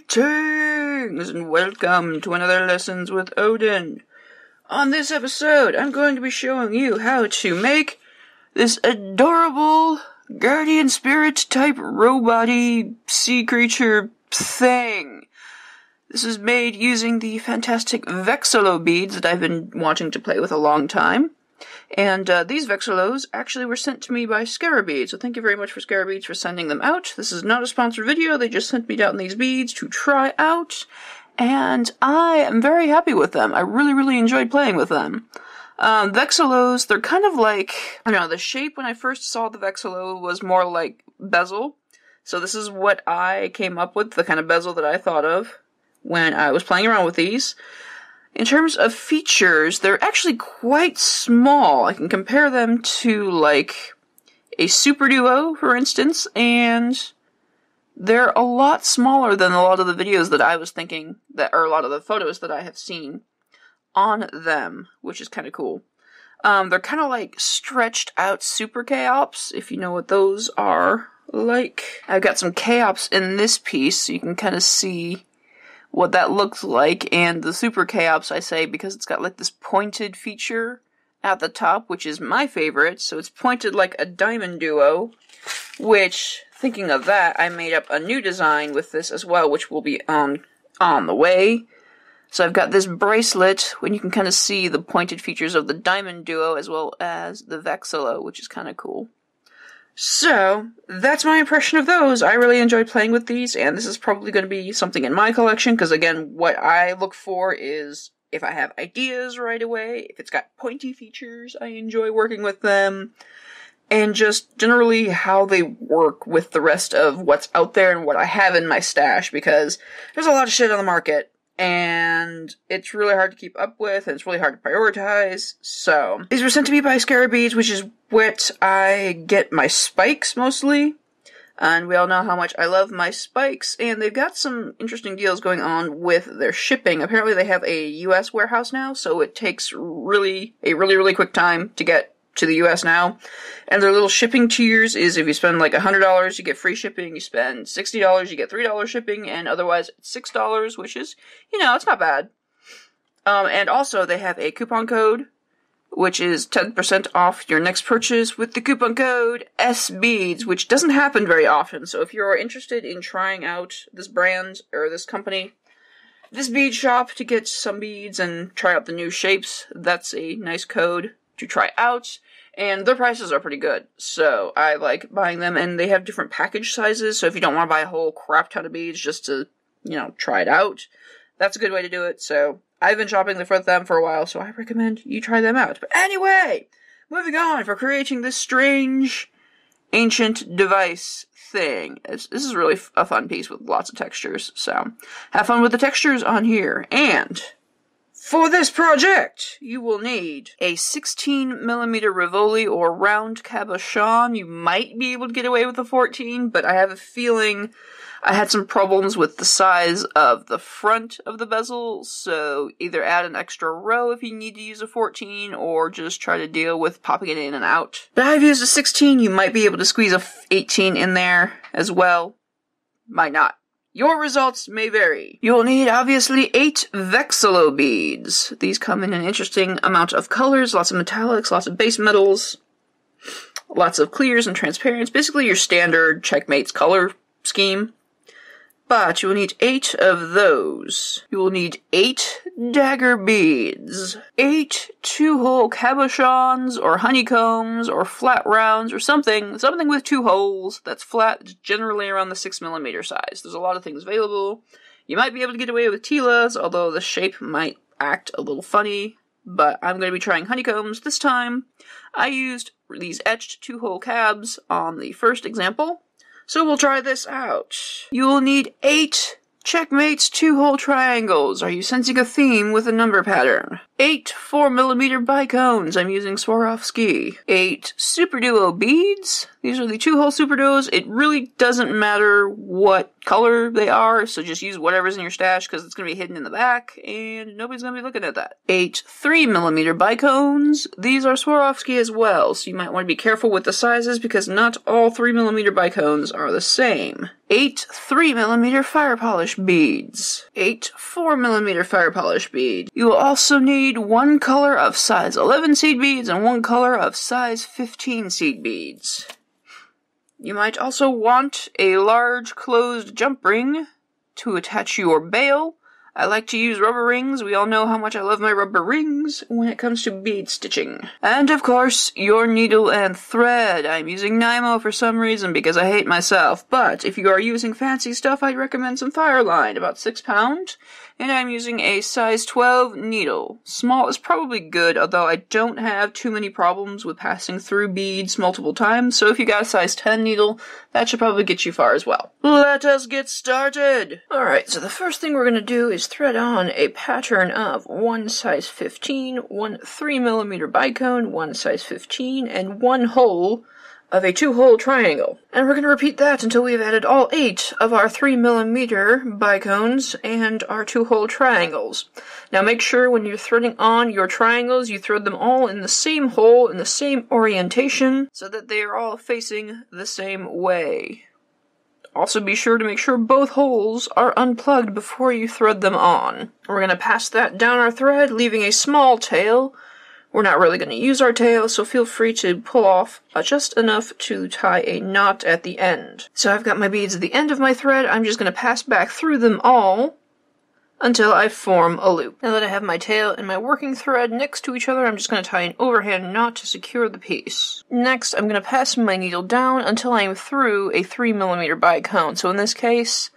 Greetings and welcome to another Lessons with Odin. On this episode, I'm going to be showing you how to make this adorable guardian spirit type robot-y sea creature thing. This is made using the fantastic Vexolo beads that I've been wanting to play with a long time. And these Vexolos actually were sent to me by SuperDuo, so thank you very much for SuperDuo for sending them out. This is not a sponsored video, they just sent me down these beads to try out, and I am very happy with them. I really enjoyed playing with them. Vexolos, they're kind of like, I don't know, the shape when I first saw the Vexolo was more like bezel, so this is what I came up with, the kind of bezel that I thought of when I was playing around with these. In terms of features, they're actually quite small. I can compare them to, like, a SuperDuo, for instance, and they're a lot smaller than a lot of the videos that I was thinking, or a lot of the photos that I have seen on them, which is kind of cool. They're kind of like stretched out Super Chaops, if you know what those are like. I've got some Chaops in this piece, so you can kind of see what that looks like, and the Super Chaops, I say, because it's got like this pointed feature at the top, which is my favorite, so it's pointed like a diamond duo, which, thinking of that, I made up a new design with this as well, which will be on the way. So I've got this bracelet, when you can kind of see the pointed features of the diamond duo, as well as the Vexolo, which is kind of cool. So, that's my impression of those. I really enjoyed playing with these, and this is probably going to be something in my collection, because again, what I look for is if I have ideas right away, if it's got pointy features, I enjoy working with them, and just generally how they work with the rest of what's out there and what I have in my stash, because there's a lot of shit on the market, and it's really hard to keep up with, and it's really hard to prioritize, so. These were sent to me by SuperDuo, which is what I get my spikes, mostly. And we all know how much I love my spikes, and they've got some interesting deals going on with their shipping. Apparently they have a US warehouse now, so it takes a really quick time to get to the US now. And their little shipping tiers is if you spend like $100, you get free shipping, you spend $60, you get $3 shipping, and otherwise it's $6, which is, you know, it's not bad. And also they have a coupon code, which is 10% off your next purchase with the coupon code SBeads, which doesn't happen very often. So if you're interested in trying out this brand, or this company, this bead shop, to get some beads and try out the new shapes, that's a nice code to try out. And their prices are pretty good, so I like buying them, and they have different package sizes, so if you don't want to buy a whole crap ton of beads just to, you know, try it out, that's a good way to do it. So I've been shopping with them for a while, so I recommend you try them out. But anyway, moving on, for creating this strange ancient device thing. This is really a fun piece with lots of textures, so have fun with the textures on here. And for this project, you will need a 16mm Rivoli or round cabochon. You might be able to get away with a 14, but I have a feeling I had some problems with the size of the front of the bezel, so either add an extra row if you need to use a 14, or just try to deal with popping it in and out. But I've used a 16, you might be able to squeeze a 18 in there as well. Might not. Your results may vary. You'll need, obviously, 8 Vexolo beads. These come in an interesting amount of colors, lots of metallics, lots of base metals, lots of clears and transparents, basically your standard Checkmate's color scheme. But you will need 8 of those. You will need 8 Dagger beads, 8 2-hole Cabochons, or Honeycombs, or flat rounds, or something with 2 holes that's flat, generally around the 6mm size. There's a lot of things available. You might be able to get away with Tilas, although the shape might act a little funny, but I'm going to be trying Honeycombs this time. I used these etched 2-hole cabs on the first example. So we'll try this out. You will need 8 Checkmate's 2-hole triangles. Are you sensing a theme with a number pattern? 8 4mm Bicones. I'm using Swarovski. 8 SuperDuo Beads. These are the 2-hole SuperDuos. It really doesn't matter what color they are, so just use whatever's in your stash because it's going to be hidden in the back, and nobody's going to be looking at that. 8 3mm Bicones. These are Swarovski as well, so you might want to be careful with the sizes because not all 3mm Bicones are the same. 8 3mm Fire Polish Beads. 8 4mm Fire Polish Bead. You will also need 1 color of size 11 seed beads and 1 color of size 15 seed beads. You might also want a large closed jump ring to attach your bail. I like to use rubber rings. We all know how much I love my rubber rings when it comes to bead stitching. And of course, your needle and thread. I'm using Nymo for some reason because I hate myself. But if you are using fancy stuff, I'd recommend some Fireline, about £6. And I'm using a size 12 needle. Small is probably good, although I don't have too many problems with passing through beads multiple times, so if you got a size 10 needle, that should probably get you far as well. Let us get started! Alright, so the first thing we're going to do is thread on a pattern of 1 size 15, 1 3mm bicone, 1 size 15, and 1 hole of a 2-hole triangle. And we're going to repeat that until we've added all 8 of our 3mm bicones and our 2-hole triangles. Now make sure when you're threading on your triangles, you thread them all in the same hole, in the same orientation, so that they are all facing the same way. Also be sure to make sure both holes are unplugged before you thread them on. We're going to pass that down our thread, leaving a small tail. We're not really going to use our tail, so feel free to pull off just enough to tie a knot at the end. So I've got my beads at the end of my thread. I'm just going to pass back through them all until I form a loop. Now that I have my tail and my working thread next to each other, I'm just going to tie an overhand knot to secure the piece. Next, I'm going to pass my needle down until I'm through a 3mm bicone. So in this case,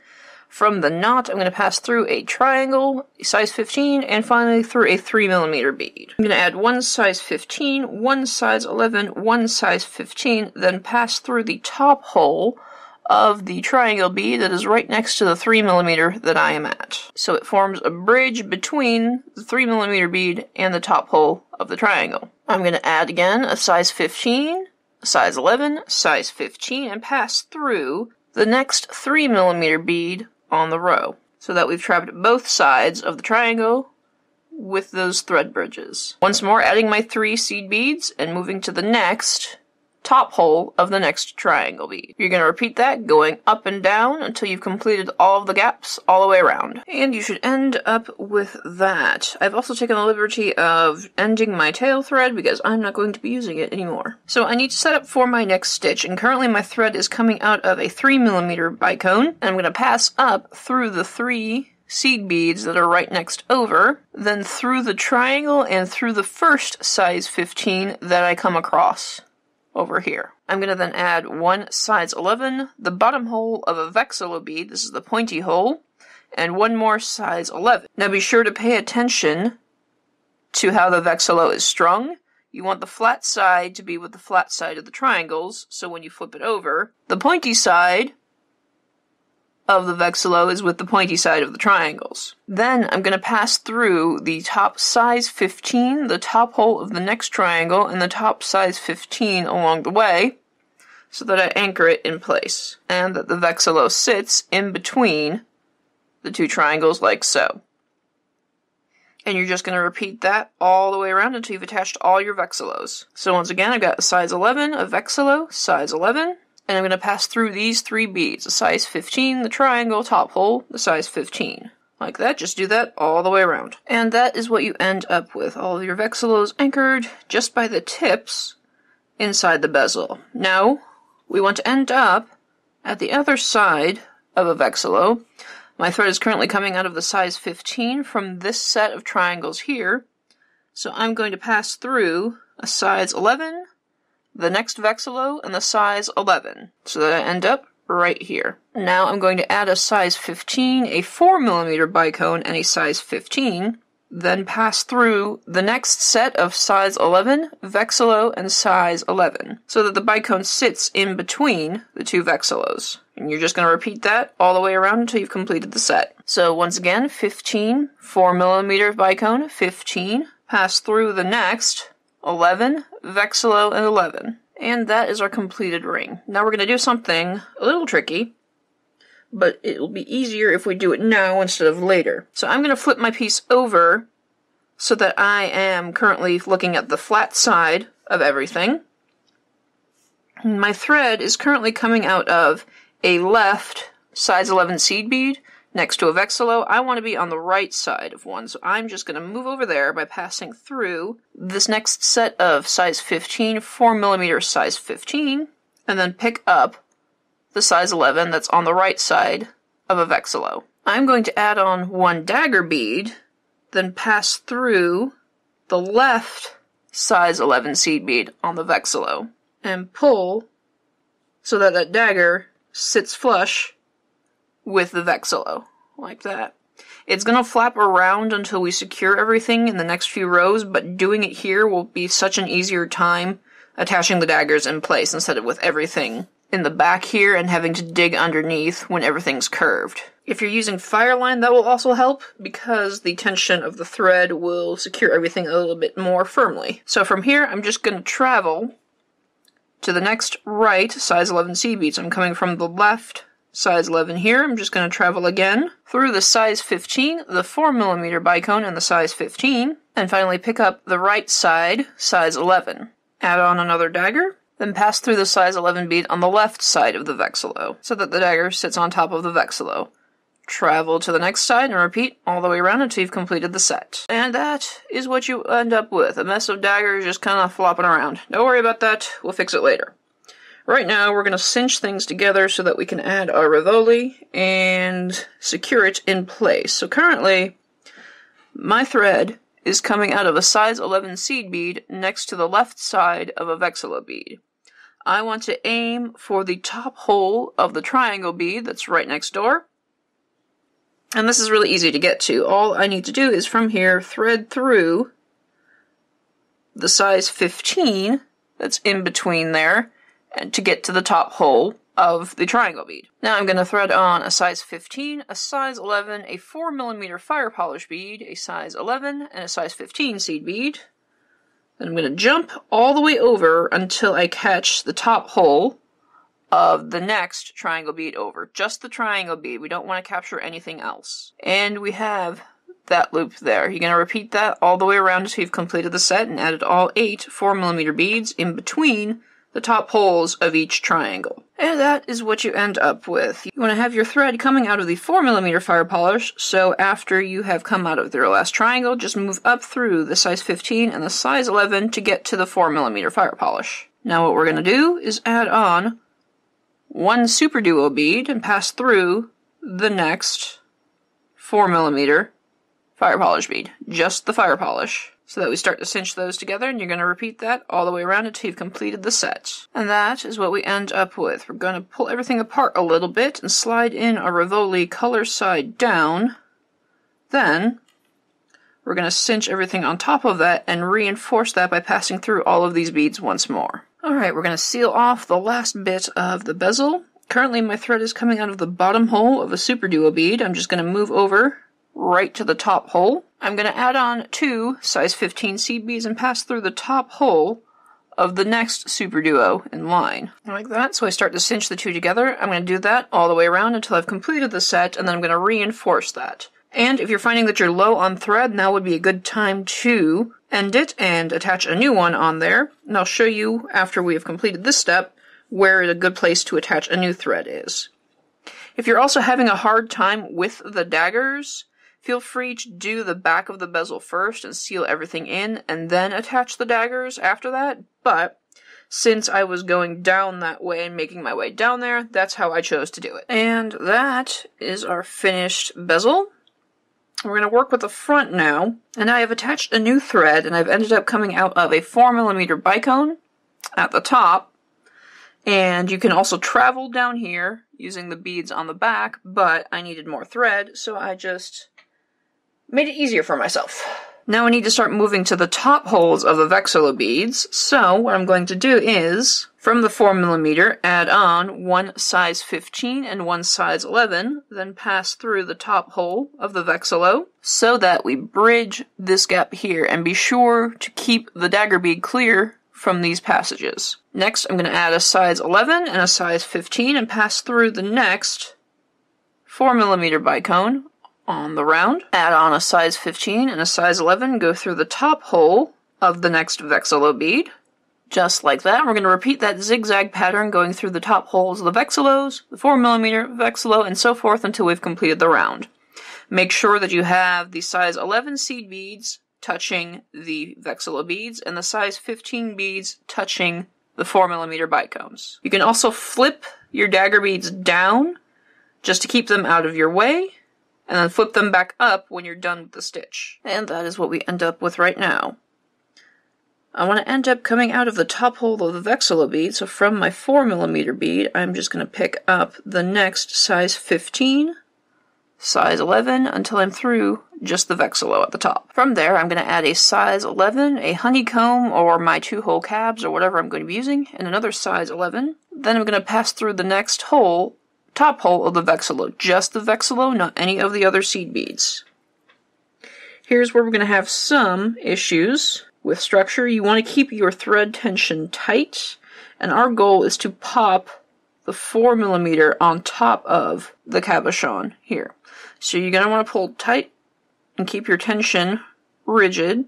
from the knot, I'm going to pass through a triangle, a size 15, and finally through a 3mm bead. I'm going to add 1 size 15, 1 size 11, 1 size 15, then pass through the top hole of the triangle bead that is right next to the 3mm that I am at. So it forms a bridge between the 3mm bead and the top hole of the triangle. I'm going to add again a size 15, a size 11, size 15, and pass through the next 3mm bead on the row, so that we've trapped both sides of the triangle with those thread bridges. Once more, adding my 3 seed beads and moving to the next top hole of the next triangle bead. You're going to repeat that, going up and down until you've completed all of the gaps all the way around. And you should end up with that. I've also taken the liberty of ending my tail thread because I'm not going to be using it anymore. So I need to set up for my next stitch, and currently my thread is coming out of a 3mm bicone, and I'm going to pass up through the 3 seed beads that are right next over, then through the triangle and through the first size 15 that I come across over here. I'm going to then add 1 size 11, the bottom hole of a Vexolo bead, this is the pointy hole, and 1 more size 11. Now be sure to pay attention to how the Vexolo is strung. You want the flat side to be with the flat side of the triangles, so when you flip it over, the pointy side of the Vexolo is with the pointy side of the triangles. Then I'm going to pass through the top size 15, the top hole of the next triangle, and the top size 15 along the way, so that I anchor it in place, and that the Vexolo sits in between the 2 triangles like so. And you're just going to repeat that all the way around until you've attached all your Vexolos. So once again, I've got a size 11, a Vexolo, size 11, and I'm going to pass through these 3 beads, a size 15, the triangle top hole, the size 15. Like that, just do that all the way around. And that is what you end up with, all of your Vexolos anchored just by the tips inside the bezel. Now, we want to end up at the other side of a Vexolo. My thread is currently coming out of the size 15 from this set of triangles here, so I'm going to pass through a size 11, the next Vexolo, and the size 11, so that I end up right here. Now I'm going to add a size 15, a 4mm bicone, and a size 15, then pass through the next set of size 11, Vexolo, and size 11, so that the bicone sits in between the 2 Vexolos. And you're just going to repeat that all the way around until you've completed the set. So once again, 15, 4mm bicone, 15, pass through the next 11, Vexolo, and 11. And that is our completed ring. Now we're going to do something a little tricky, but it will be easier if we do it now instead of later. So I'm going to flip my piece over so that I am currently looking at the flat side of everything. My thread is currently coming out of a left size 11 seed bead next to a Vexolo. I want to be on the right side of one, so I'm just going to move over there by passing through this next set of size 15, 4mm size 15, and then pick up the size 11 that's on the right side of a Vexolo. I'm going to add on one dagger bead, then pass through the left size 11 seed bead on the Vexolo, and pull so that that dagger sits flush with the Vexolo, like that. It's going to flap around until we secure everything in the next few rows, but doing it here will be such an easier time attaching the daggers in place instead of with everything in the back here and having to dig underneath when everything's curved. If you're using Fireline, that will also help because the tension of the thread will secure everything a little bit more firmly. So from here, I'm just going to travel to the next right size 11 seed bead. So I'm coming from the left size 11 here. I'm just going to travel again through the size 15, the 4mm bicone and the size 15, and finally pick up the right side size 11. Add on another dagger, then pass through the size 11 bead on the left side of the Vexolo so that the dagger sits on top of the Vexolo. Travel to the next side and repeat all the way around until you've completed the set. And that is what you end up with, a mess of daggers just kind of flopping around. Don't worry about that, we'll fix it later. Right now, we're going to cinch things together so that we can add our Rivoli and secure it in place. So currently, my thread is coming out of a size 11 seed bead next to the left side of a Vexolo bead. I want to aim for the top hole of the triangle bead that's right next door. And this is really easy to get to. All I need to do is from here thread through the size 15 that's in between there and to get to the top hole of the triangle bead. Now I'm going to thread on a size 15, a size 11, a 4mm fire polish bead, a size 11, and a size 15 seed bead. Then I'm going to jump all the way over until I catch the top hole of the next triangle bead over. Just the triangle bead. We don't want to capture anything else. And we have that loop there. You're going to repeat that all the way around until you've completed the set and added all 8 4mm beads in between the top holes of each triangle. And that is what you end up with. You want to have your thread coming out of the 4mm fire polish, so after you have come out of your last triangle, just move up through the size 15 and the size 11 to get to the 4mm fire polish. Now what we're going to do is add on one SuperDuo bead and pass through the next 4mm fire polish bead. Just the fire polish. So that we start to cinch those together, and you're going to repeat that all the way around until you've completed the set. And that is what we end up with. We're going to pull everything apart a little bit and slide in our Rivoli color side down. Then we're going to cinch everything on top of that and reinforce that by passing through all of these beads once more. Alright, we're going to seal off the last bit of the bezel. Currently my thread is coming out of the bottom hole of a SuperDuo bead. I'm just going to move over right to the top hole. I'm going to add on 2 size 15 seed beads and pass through the top hole of the next SuperDuo in line. Like that. So I start to cinch the two together. I'm going to do that all the way around until I've completed the set, and then I'm going to reinforce that. And if you're finding that you're low on thread, now would be a good time to end it and attach a new one on there. And I'll show you, after we have completed this step, where a good place to attach a new thread is. If you're also having a hard time with the daggers, feel free to do the back of the bezel first and seal everything in, and then attach the daggers after that. But since I was going down that way and making my way down there, that's how I chose to do it. And that is our finished bezel. We're going to work with the front now, and I have attached a new thread, and I've ended up coming out of a 4mm bicone at the top. And you can also travel down here using the beads on the back, but I needed more thread, so I just made it easier for myself. Now we need to start moving to the top holes of the Vexolo beads, so what I'm going to do is, from the 4mm, add on one size 15 and one size 11, then pass through the top hole of the Vexolo, so that we bridge this gap here, and be sure to keep the dagger bead clear from these passages. Next, I'm going to add a size 11 and a size 15 and pass through the next 4mm bicone on the round. Add on a size 15 and a size 11, go through the top hole of the next Vexolo bead. Just like that, we're going to repeat that zigzag pattern going through the top holes of the Vexolos, the 4mm Vexolo, and so forth until we've completed the round. Make sure that you have the size 11 seed beads touching the Vexolo beads and the size 15 beads touching the 4mm bicones. You can also flip your dagger beads down just to keep them out of your way, and then flip them back up when you're done with the stitch. And that is what we end up with right now. I want to end up coming out of the top hole of the Vexolo bead, so from my 4mm bead, I'm just going to pick up the next size 15, size 11, until I'm through just the Vexolo at the top. From there, I'm going to add a size 11, a honeycomb, or my 2-hole cabs, or whatever I'm going to be using, and another size 11. Then I'm going to pass through the next hole, top hole of the Vexolo, just the Vexolo, not any of the other seed beads. Here's where we're going to have some issues with structure. You want to keep your thread tension tight, and our goal is to pop the 4mm on top of the cabochon here. So you're going to want to pull tight and keep your tension rigid.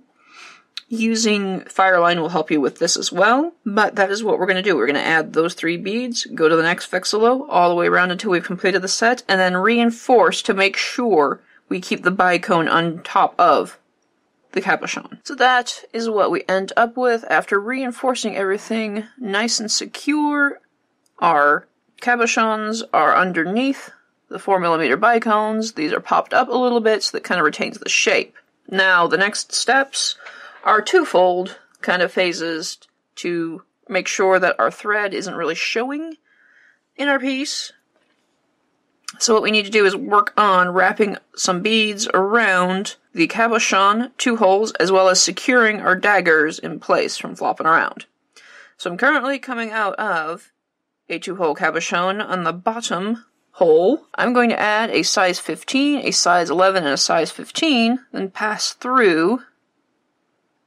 Using Fireline will help you with this as well, but that is what we're going to do. We're going to add those 3 beads, go to the next Vexolo, all the way around until we've completed the set, and then reinforce to make sure we keep the bicone on top of the cabochon. So that is what we end up with after reinforcing everything nice and secure. Our cabochons are underneath the 4mm bicones. These are popped up a little bit so that kind of retains the shape. Now the next steps are twofold kind of phases to make sure that our thread isn't really showing in our piece. So what we need to do is work on wrapping some beads around the cabochon 2 holes, as well as securing our daggers in place from flopping around. So I'm currently coming out of a 2-hole cabochon on the bottom hole. I'm going to add a size 15, a size 11, and a size 15, then pass through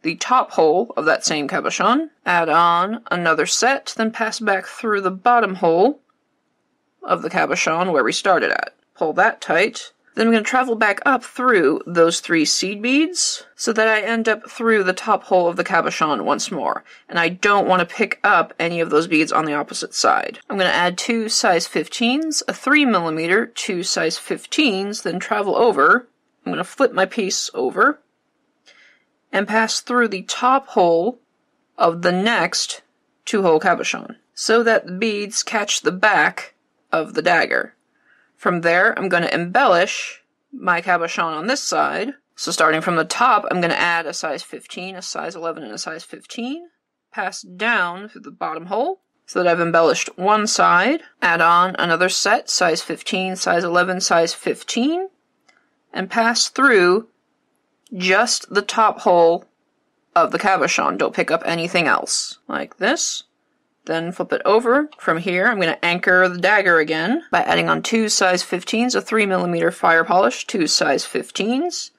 the top hole of that same cabochon, add on another set, then pass back through the bottom hole of the cabochon where we started at. Pull that tight. Then I'm going to travel back up through those 3 seed beads so that I end up through the top hole of the cabochon once more. And I don't want to pick up any of those beads on the opposite side. I'm going to add 2 size 15s, a 3mm, 2 size 15s, then travel over. I'm going to flip my piece over and pass through the top hole of the next 2-hole cabochon so that the beads catch the back of the dagger. From there, I'm going to embellish my cabochon on this side. So starting from the top, I'm going to add a size 15, a size 11, and a size 15. Pass down through the bottom hole so that I've embellished one side. Add on another set, size 15, size 11, size 15. And pass through just the top hole of the cabochon. Don't pick up anything else. Like this. Then flip it over. From here, I'm going to anchor the dagger again by adding on 2 size 15s, a 3mm fire polish, 2 size 15s,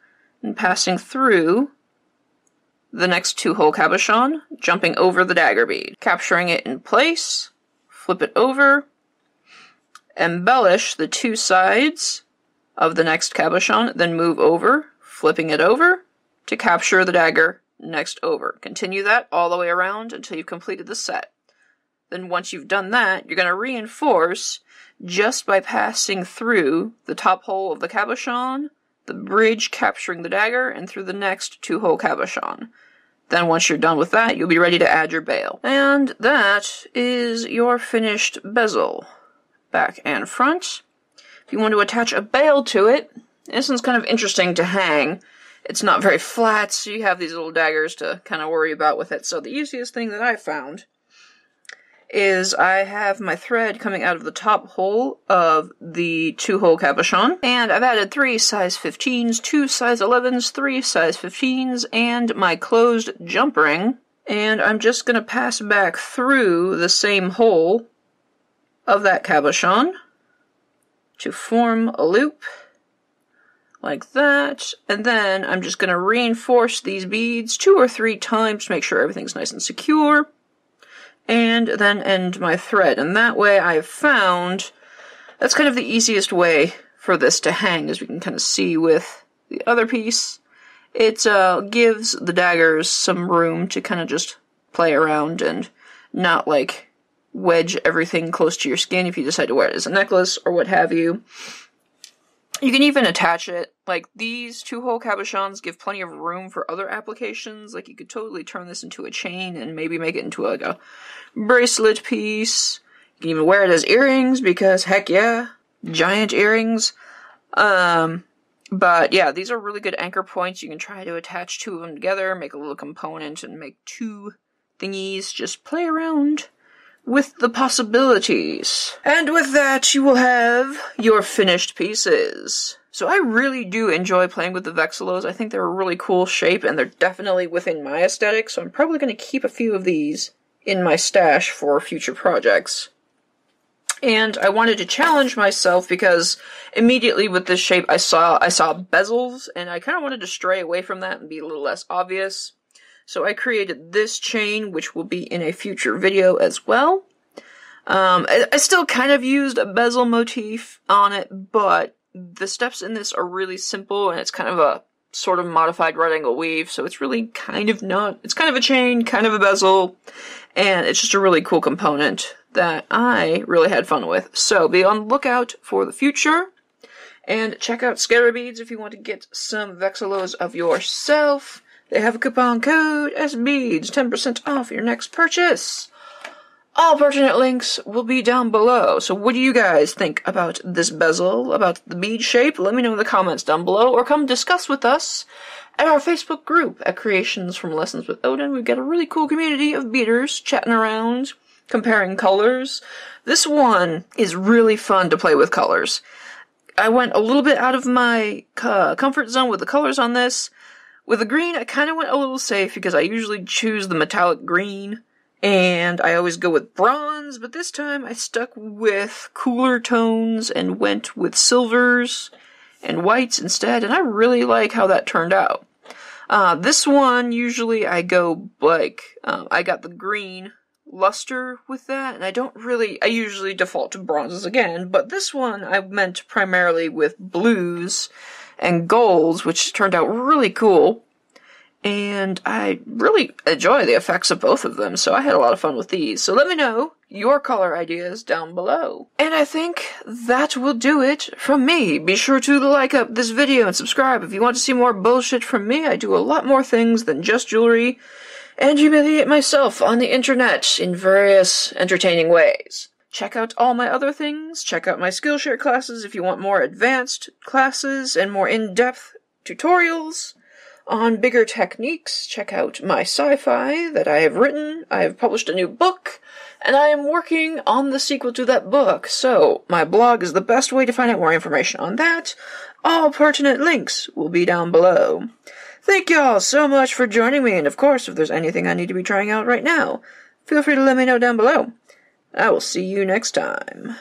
and passing through the next 2-hole cabochon, jumping over the dagger bead, capturing it in place, flip it over, embellish the 2 sides of the next cabochon, then move over, flipping it over to capture the dagger next over. Continue that all the way around until you've completed the set. Then once you've done that, you're going to reinforce just by passing through the top hole of the cabochon, the bridge capturing the dagger, and through the next 2-hole cabochon. Then once you're done with that, you'll be ready to add your bail. And that is your finished bezel. Back and front. If you want to attach a bail to it, this one's kind of interesting to hang. It's not very flat, so you have these little daggers to kind of worry about with it. So the easiest thing that I found is I have my thread coming out of the top hole of the 2-hole cabochon, and I've added 3 size 15s, 2 size 11s, 3 size 15s, and my closed jump ring, and I'm just going to pass back through the same hole of that cabochon to form a loop, like that, and then I'm just going to reinforce these beads 2 or 3 times to make sure everything's nice and secure, and then end my thread. And that way I've found that's kind of the easiest way for this to hang, as we can kind of see with the other piece. It gives the daggers some room to kind of just play around and not like wedge everything close to your skin if you decide to wear it as a necklace or what have you. You can even attach it. Like, these 2-hole cabochons give plenty of room for other applications. Like, you could totally turn this into a chain and maybe make it into like a bracelet piece. You can even wear it as earrings because, heck yeah, giant earrings. But yeah, these are really good anchor points. You can try to attach 2 of them together, make a little component, and make 2 thingies. Just play around with the possibilities. And with that, you will have your finished pieces. So I really do enjoy playing with the Vexolos. I think they're a really cool shape, and they're definitely within my aesthetic, so I'm probably going to keep a few of these in my stash for future projects. And I wanted to challenge myself because immediately with this shape I saw bezels, and I kind of wanted to stray away from that and be a little less obvious. So I created this chain, which will be in a future video as well. I still kind of used a bezel motif on it, but the steps in this are really simple, and it's kind of a sort of modified right angle weave, so it's really kind of not, it's kind of a chain, kind of a bezel, and it's just a really cool component that I really had fun with. So be on the lookout for the future, and check out SuperDuo Beads if you want to get some Vexolos of yourself. They have a coupon code SBEADS, 10% off your next purchase. All pertinent links will be down below. So what do you guys think about this bezel, about the bead shape? Let me know in the comments down below, or come discuss with us at our Facebook group at Creations from Lessons with Odin. We've got a really cool community of beaders chatting around, comparing colors. This one is really fun to play with colors. I went a little bit out of my comfort zone with the colors on this. With the green, I kind of went a little safe because I usually choose the metallic green, and I always go with bronze, but this time I stuck with cooler tones and went with silvers and whites instead, and I really like how that turned out. This one, usually I go like, I got the green luster with that, and I usually default to bronzes again, but this one I meant primarily with blues and golds, which turned out really cool, and I really enjoy the effects of both of them, so I had a lot of fun with these. So let me know your color ideas down below. And I think that will do it from me. Be sure to like up this video and subscribe if you want to see more bullshit from me. I do a lot more things than just jewelry, and humiliate myself on the internet in various entertaining ways. Check out all my other things. Check out my Skillshare classes if you want more advanced classes and more in-depth tutorials on bigger techniques. Check out my SciFi that I have written. I have published a new book, and I am working on the sequel to that book, so my blog is the best way to find out more information on that. All pertinent links will be down below. Thank y'all so much for joining me, and of course, if there's anything I need to be trying out right now, feel free to let me know down below. I will see you next time.